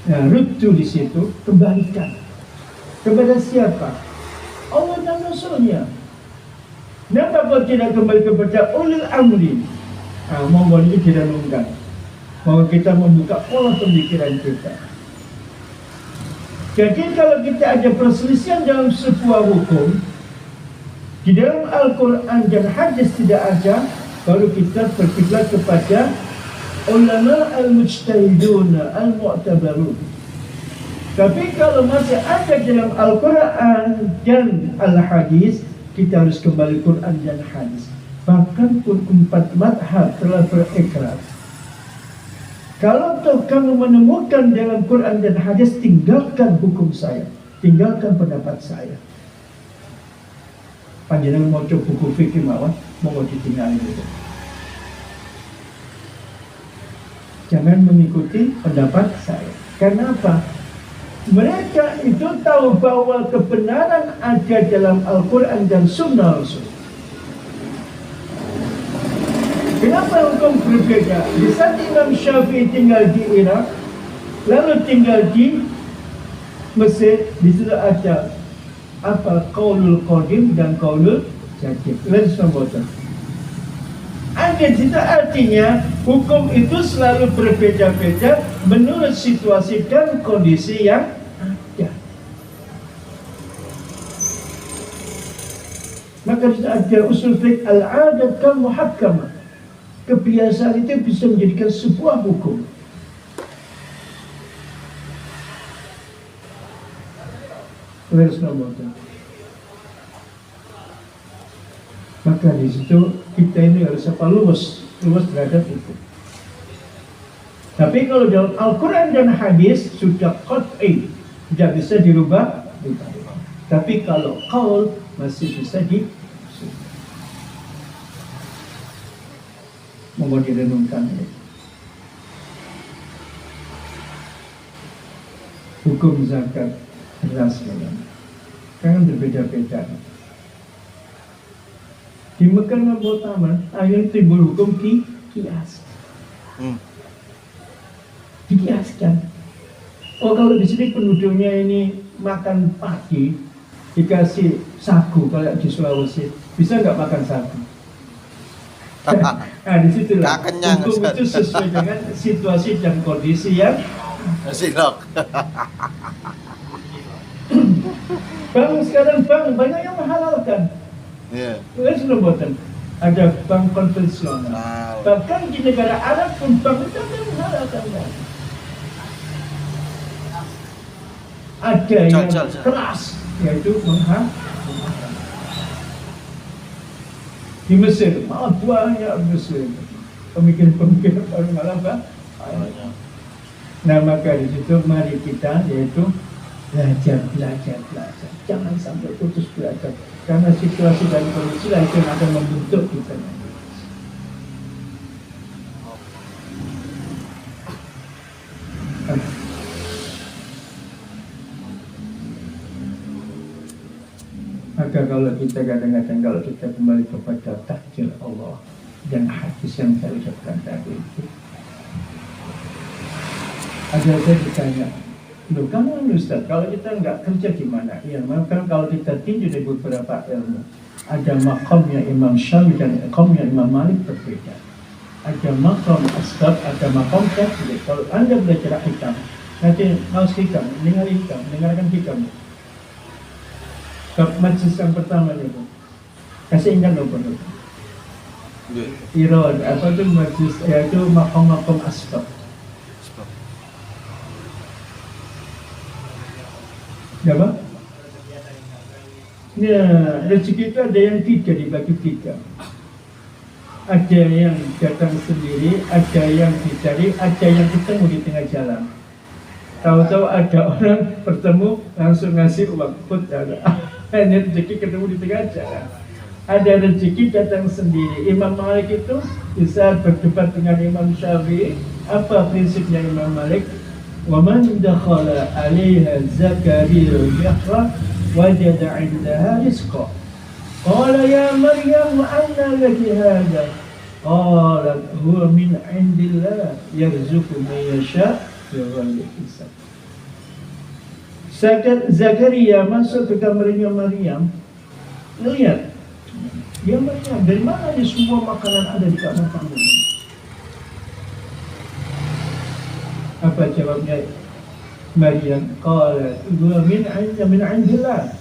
Nah, ruddu di situ, kembalikan. Kepada siapa? Allah dan Rasulnya. Kenapa kau tidak kembali kepada ulil amri? Monggo ini direnungkan. Bahwa kita membuka pola pemikiran kita. Jadi kalau kita ada perselisihan dalam sebuah hukum, di dalam Al-Quran dan hadis tidak ada, baru kita berkiblat kepada ulama al-mujtahidun al-mu'tabarun. Tapi kalau masih ada dalam Al-Quran dan Al-Hadis, kita harus kembali Quran dan Hadis. Bahkan pun 4 madhab telah berikrar. Kalau toh kamu menemukan dalam Quran dan Hadis, tinggalkan hukum saya, tinggalkan pendapat saya. Panjenengan mau coba buku fikih mawon, mau ditinggalin itu. Jangan mengikuti pendapat saya. Kenapa? Mereka itu tahu bahwa kebenaran ada dalam Al-Quran dan Sunnah Rasul. Kenapa hukum berbeda? Di saat Imam Syafi'i tinggal di Irak, lalu tinggal di Mesir, di situ ada qaulul qadim dan qaulul jadid. Lalu sembotan. Ada itu artinya hukum itu selalu berbeda-beda menurut situasi dan kondisi yang ada. Maka ada usul fiqh al-adat kal muhakkamah. Kebiasaan itu bisa menjadikan sebuah hukum. Lalu sembotan. Maka di situ kita ini harus luwes terhadap itu. Tapi kalau dalam Al-Quran dan Hadis sudah qat'i, tidak bisa dirubah. Tapi kalau qaul masih bisa mohon direnungkan. Hukum zakat beras kan berbeda-beda. Di Mekah membuat taman, akhirnya timbul hukum kias. Dikiaskan. Oh, kalau di sini penduduknya ini makan pagi, dikasih sagu kayak di Sulawesi, bisa nggak makan sagu? Nah, disitulah hukum itu sesuai dengan situasi dan kondisi yang silok. Bang sekarang banyak yang menghalalkan. Iya. Sudah buatan ada bank konvensional. Bahkan di negara Arab pun bank itu ada yang menghalalkan. Ada yang keras, yaitu menghalalkan. Di Mesir malah banyak Mesir pemikiran-pemikiran orang malah Nah maka di situ mari kita yaitu belajar. Jangan sampai putus belajar. Karena situasi dan kondisi lah itu yang akan membentuk kita. Maka kalau kita kadang-kadang kalau kita kembali kepada takdir Allah dan hadis yang saya ucapkan tadi itu, ada saya ditanya, loh kamu Ustaz, kalau kita nggak kerja gimana? Ya, maka kalau kita tinjau di beberapa ilmu, ada makamnya Imam Syafi'i dan makamnya Imam Malik berbeda. Ada makam asbab, ada makam takdir. Kalau Anda belajar hikam, nanti ngaus hikam, dengarkan hikam. Bab majlis yang pertama itu, kasih ingat dong penuh. Irod, apa itu majlis? Yaitu makam asbab. Apa? Ya, rezeki itu ada yang 3 dibagi 3. Ada yang datang sendiri, ada yang dicari, ada yang ketemu di tengah jalan. Tahu-tahu ada orang bertemu langsung ngasih uang put ada. Hanya rezeki ketemu di tengah jalan. Ada rezeki datang sendiri. Imam Malik itu bisa berdebat dengan Imam Syafi'i. Apa prinsipnya Imam Malik? وَمَنْ دَخَلَ عَلَيْهَا زَكَرِيَّ الْبِحْرَ وَجَدَ عِنْدَهَا رِزْقًا قَالَ يَا مَرْيَمُ أَنَّى لَكِ هَذَا قَالَتْ هُوَ مِنْ عِنْدِ اللَّهِ يَرْزُقُ مَن يَشَاءُ بِغَيْرِ حِسَابٍ. Zakaria masuk ke kamarnya Maryam, lihat, dia Maryam, dari mana ini semua makanan ada di kamar kamu? Apa jawabnya Maryam? Qalat huwa min indillah.